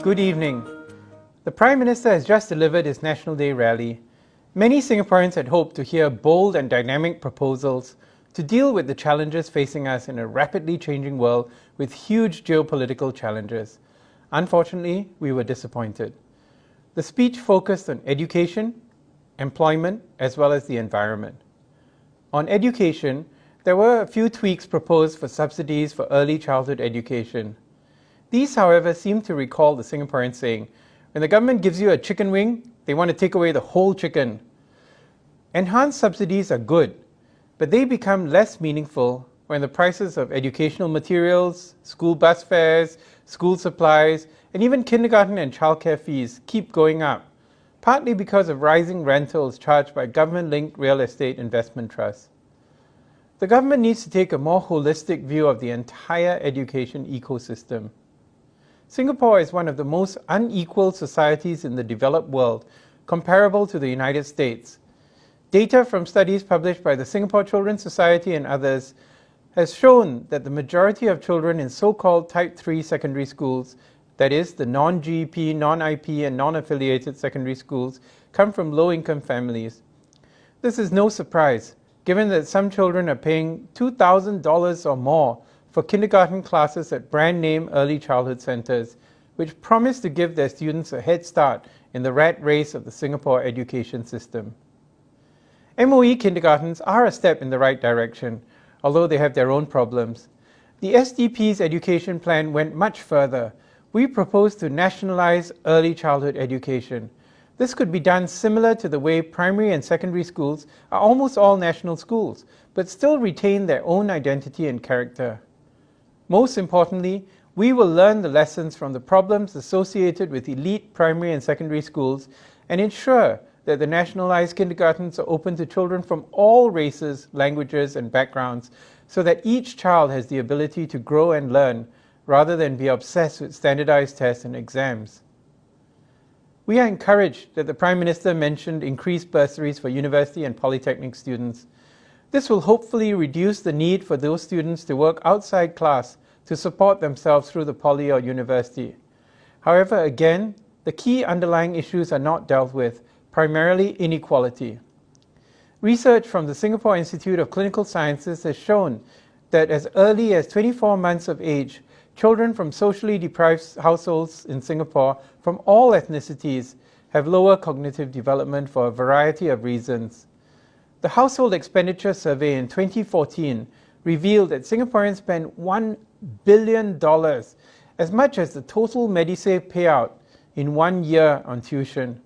Good evening. The Prime Minister has just delivered his National Day rally. Many Singaporeans had hoped to hear bold and dynamic proposals to deal with the challenges facing us in a rapidly changing world with huge geopolitical challenges. Unfortunately, we were disappointed. The speech focused on education, employment, as well as the environment. On education, there were a few tweaks proposed for subsidies for early childhood education. These, however, seem to recall the Singaporean saying, when the government gives you a chicken wing, they want to take away the whole chicken. Enhanced subsidies are good, but they become less meaningful when the prices of educational materials, school bus fares, school supplies, and even kindergarten and childcare fees keep going up, partly because of rising rentals charged by government-linked real estate investment trusts. The government needs to take a more holistic view of the entire education ecosystem. Singapore is one of the most unequal societies in the developed world, comparable to the United States. Data from studies published by the Singapore Children's Society and others has shown that the majority of children in so-called Type 3 secondary schools, that is, the non-GEP, non-IP and non-affiliated secondary schools, come from low-income families. This is no surprise, given that some children are paying $2,000 or more for kindergarten classes at brand-name early childhood centres, which promise to give their students a head start in the rat race of the Singapore education system. MOE kindergartens are a step in the right direction, although they have their own problems. The SDP's education plan went much further. We propose to nationalise early childhood education. This could be done similar to the way primary and secondary schools are almost all national schools, but still retain their own identity and character. Most importantly, we will learn the lessons from the problems associated with elite primary and secondary schools and ensure that the nationalised kindergartens are open to children from all races, languages and backgrounds, so that each child has the ability to grow and learn, rather than be obsessed with standardised tests and exams. We are encouraged that the Prime Minister mentioned increased bursaries for university and polytechnic students. This will hopefully reduce the need for those students to work outside class to support themselves through the poly or university. However, again, the key underlying issues are not dealt with, primarily inequality. Research from the Singapore Institute of Clinical Sciences has shown that as early as 24 months of age, children from socially deprived households in Singapore from all ethnicities have lower cognitive development for a variety of reasons. The Household Expenditure Survey in 2014 revealed that Singaporeans spend $1 billion, as much as the total Medisave payout in 1 year on tuition.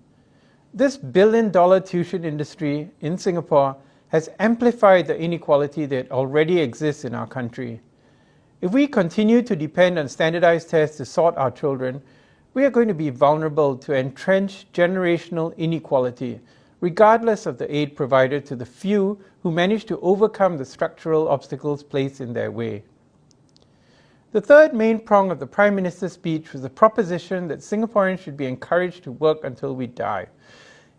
This billion-dollar tuition industry in Singapore has amplified the inequality that already exists in our country. If we continue to depend on standardized tests to sort our children, we are going to be vulnerable to entrenched generational inequality, regardless of the aid provided to the few who manage to overcome the structural obstacles placed in their way. The third main prong of the Prime Minister's speech was the proposition that Singaporeans should be encouraged to work until we die.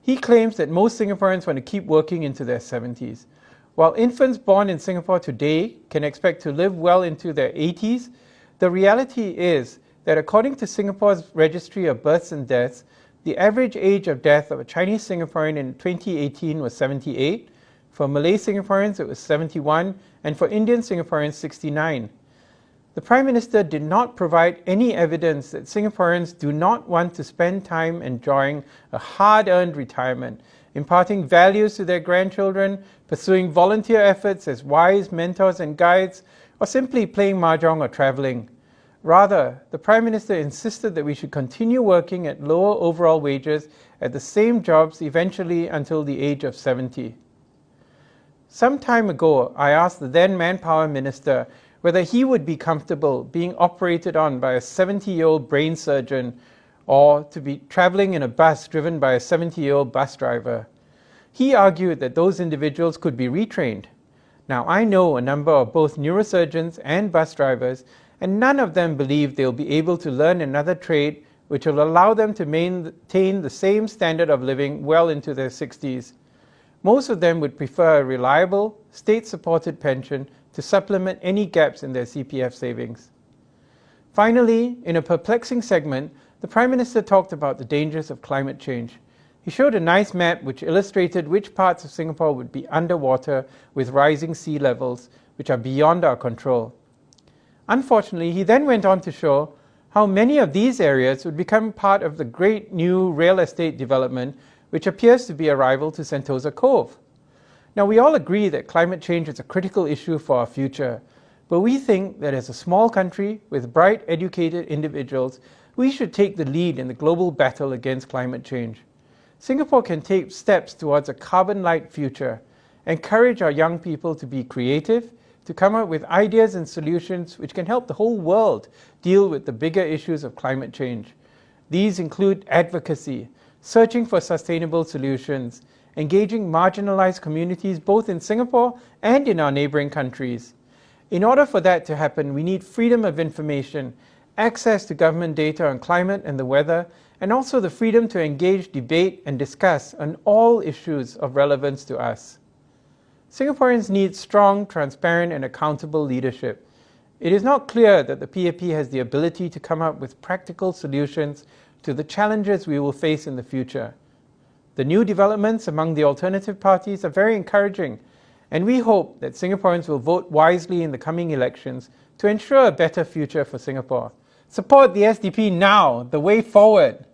He claims that most Singaporeans want to keep working into their 70s. While infants born in Singapore today can expect to live well into their 80s, the reality is that according to Singapore's Registry of Births and Deaths, the average age of death of a Chinese Singaporean in 2018 was 78, for Malay Singaporeans it was 71, and for Indian Singaporeans 69. The Prime Minister did not provide any evidence that Singaporeans do not want to spend time enjoying a hard-earned retirement, imparting values to their grandchildren, pursuing volunteer efforts as wise mentors and guides, or simply playing mahjong or travelling. Rather, the Prime Minister insisted that we should continue working at lower overall wages at the same jobs eventually until the age of 70. Some time ago, I asked the then Manpower Minister whether he would be comfortable being operated on by a 70-year-old brain surgeon or to be travelling in a bus driven by a 70-year-old bus driver. He argued that those individuals could be retrained. Now, I know a number of both neurosurgeons and bus drivers, and none of them believe they'll be able to learn another trade which will allow them to maintain the same standard of living well into their 60s. Most of them would prefer a reliable, state-supported pension to supplement any gaps in their CPF savings. Finally, in a perplexing segment, the Prime Minister talked about the dangers of climate change. He showed a nice map which illustrated which parts of Singapore would be underwater with rising sea levels, which are beyond our control. Unfortunately, he then went on to show how many of these areas would become part of the great new real estate development which appears to be a rival to Sentosa Cove. Now, we all agree that climate change is a critical issue for our future, but we think that as a small country with bright, educated individuals, we should take the lead in the global battle against climate change. Singapore can take steps towards a carbon-light future, encourage our young people to be creative, to come up with ideas and solutions which can help the whole world deal with the bigger issues of climate change. These include advocacy, searching for sustainable solutions, engaging marginalized communities both in Singapore and in our neighboring countries. In order for that to happen, we need freedom of information, access to government data on climate and the weather, and also the freedom to engage, debate, and discuss on all issues of relevance to us. Singaporeans need strong, transparent, and accountable leadership. It is not clear that the PAP has the ability to come up with practical solutions to the challenges we will face in the future. The new developments among the alternative parties are very encouraging, and we hope that Singaporeans will vote wisely in the coming elections to ensure a better future for Singapore. Support the SDP now, the way forward.